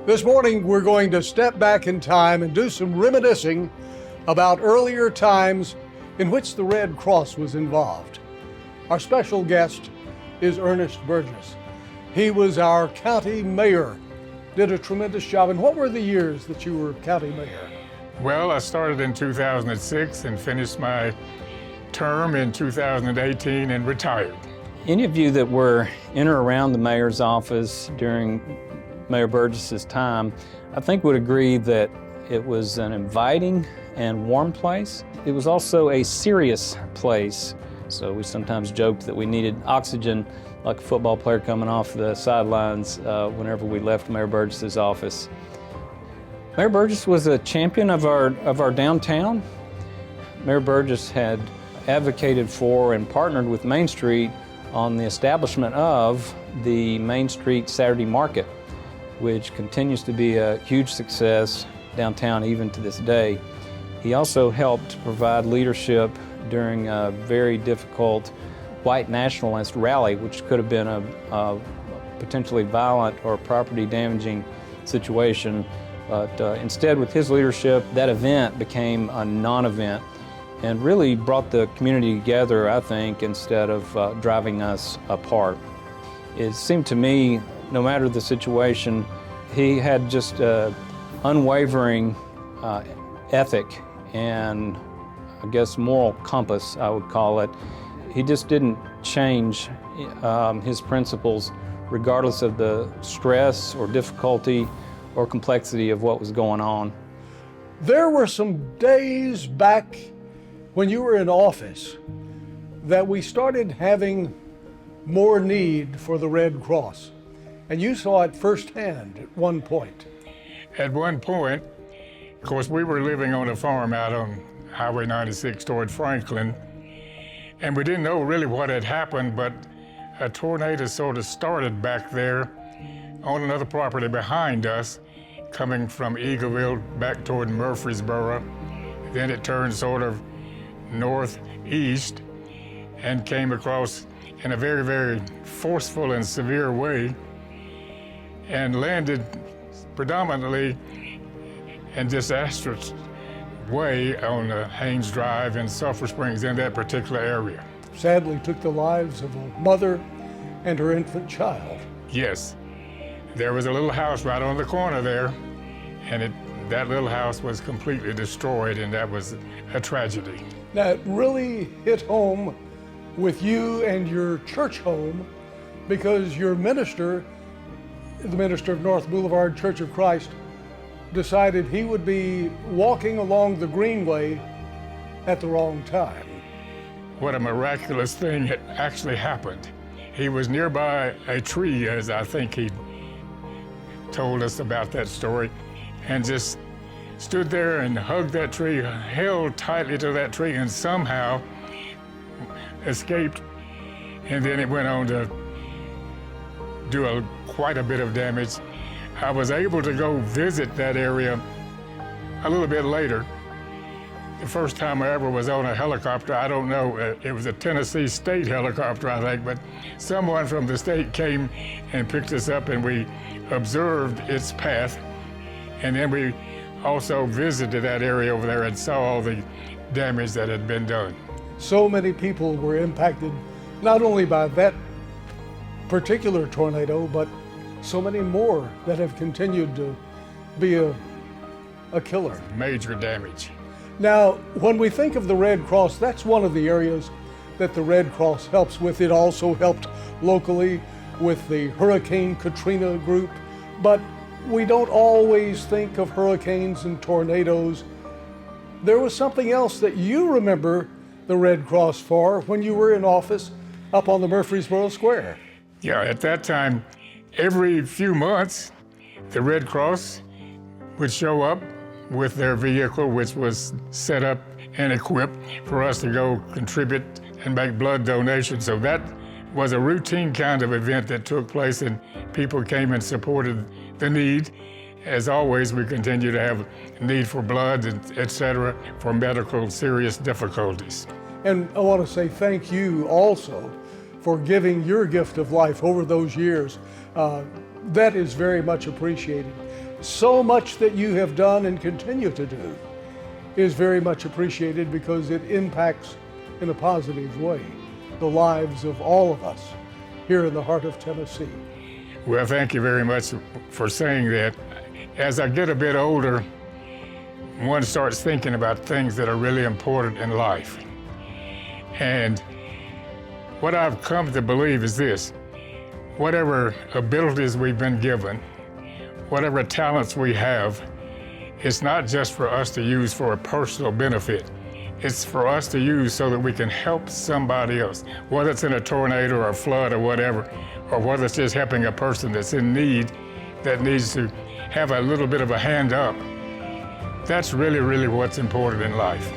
This morning, we're going to step back in time and do some reminiscing about earlier times in which the Red Cross was involved. Our special guest is Ernest Burgess. He was our county mayor, did a tremendous job. And what were the years that you were county mayor? Well, I started in 2006 and finished my term in 2018 and retired. Any of you that were in or around the mayor's office during Mayor Burgess's time, I think would agree that it was an inviting and warm place. It was also a serious place. So we sometimes joked that we needed oxygen like a football player coming off the sidelines whenever we left Mayor Burgess's office. Mayor Burgess was a champion of our downtown. Mayor Burgess had advocated for and partnered with Main Street on the establishment of the Main Street Saturday Market, which continues to be a huge success downtown even to this day. He also helped provide leadership during a very difficult white nationalist rally, which could have been a potentially violent or property damaging situation. But instead, with his leadership, that event became a non-event and really brought the community together, I think, instead of driving us apart. It seemed to me, no matter the situation, he had just an unwavering ethic and, I guess, moral compass, I would call it. He just didn't change his principles regardless of the stress or difficulty or complexity of what was going on. There were some days back when you were in office that we started having more need for the Red Cross. And you saw it firsthand at one point. At one point, of course, we were living on a farm out on Highway 96 toward Franklin, and we didn't know really what had happened, but a tornado sort of started back there on another property behind us, coming from Eagleville back toward Murfreesboro. Then it turned sort of northeast and came across in a very, very forceful and severe way and landed predominantly in disastrous way on Haynes Drive and Sulphur Springs in that particular area. Sadly took the lives of a mother and her infant child. Yes. There was a little house right on the corner there, and that little house was completely destroyed, and that was a tragedy. Now, it really hit home with you and your church home because your minister, the minister of North Boulevard Church of Christ, decided he would be walking along the Greenway at the wrong time. What a miraculous thing had actually happened. He was nearby a tree, as I think he told us about that story, and just stood there and hugged that tree, held tightly to that tree, and somehow escaped. And then it went on to do quite a bit of damage. I was able to go visit that area a little bit later. The first time I ever was on a helicopter, I don't know, it was a Tennessee state helicopter, I think, but someone from the state came and picked us up and we observed its path. And then we also visited that area over there and saw all the damage that had been done. So many people were impacted, not only by that particular tornado, but so many more that have continued to be a killer. Major damage. Now, when we think of the Red Cross, that's one of the areas that the Red Cross helps with. It also helped locally with the Hurricane Katrina group, but we don't always think of hurricanes and tornadoes. There was something else that you remember the Red Cross for when you were in office up on the Murfreesboro Square. Yeah, at that time, every few months, the Red Cross would show up with their vehicle, which was set up and equipped for us to go contribute and make blood donations. So that was a routine kind of event that took place, and people came and supported the need. As always, we continue to have need for blood, et cetera, for medical serious difficulties. And I want to say thank you also for giving your gift of life over those years. That is very much appreciated. so much that you have done and continue to do is very much appreciated because it impacts in a positive way the lives of all of us here in the heart of Tennessee. Well, thank you very much for saying that. As I get a bit older, one starts thinking about things that are really important in life. And what I've come to believe is this: whatever abilities we've been given, whatever talents we have, it's not just for us to use for a personal benefit. It's for us to use so that we can help somebody else, whether it's in a tornado or a flood or whatever, or whether it's just helping a person that's in need that needs to have a little bit of a hand up. That's really, really what's important in life.